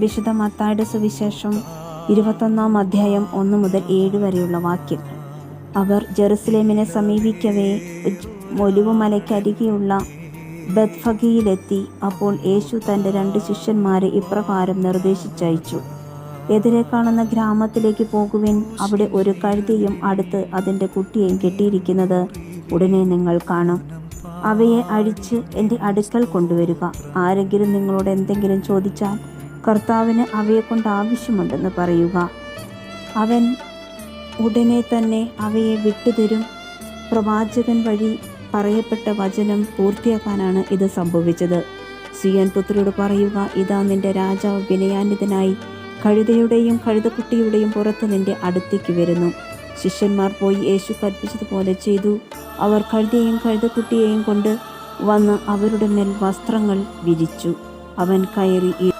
വിശുദ്ധ മത്തായിയുടെ സുവിശേഷം 21 1 മുതൽ 7 വരെയുള്ള വാക്യങ്ങൾ. അവർ ജെറുസലേമിനെ സമീപിക്കവേ ഒലിവുമലയ്ക്കരികെയുള്ള ബെത്ഫഗയിലെത്തി. അപ്പോൾ യേശു തൻ്റെ 2 ശിഷ്യന്മാരെ ഇപ്രകാരം നിർദ്ദേശിച്ചയച്ചു: എതിരെ കാണുന്ന ഗ്രാമത്തിലേക്ക് പോകുവിൻ. അവിടെ ഒരു കഴുതയും അടുത്ത് അതിൻ്റെ കുട്ടിയെയും കെട്ടിയിരിക്കുന്നത് ഉടനെ നിങ്ങൾ കാണും. അവയെ അഴിച്ച് എൻ്റെ അടുക്കൽ കൊണ്ടുവരിക. ആരെങ്കിലും നിങ്ങളോട് എന്തെങ്കിലും ചോദിച്ചാൽ കർത്താവിന് അവയെക്കൊണ്ട് ആവശ്യമുണ്ടെന്ന് പറയുക. അവൻ ഉടനെ തന്നെ അവയെ വിട്ടുതരും. പ്രവാചകൻ വഴി പറയപ്പെട്ട വചനം പൂർത്തിയാക്കാനാണ് ഇത് സംഭവിച്ചത്. സിയോൻ പുത്രിയോട് പറയുക, ഇതാ നിന്റെ രാജാവ് വിനയാന്വിതനായി കഴുതയുടെയും കഴുതക്കുട്ടിയുടെയും പുറത്ത് നിന്റെ അടുത്തേക്ക് വരുന്നു. ശിഷ്യന്മാർ പോയി യേശു കൽപ്പിച്ചതുപോലെ ചെയ്തു. അവർ കഴുതയെയും കഴുതക്കുട്ടിയെയും കൊണ്ട് വന്ന് അവരുടെ മേൽ വസ്ത്രങ്ങൾ വിരിച്ചു. അവൻ കയറി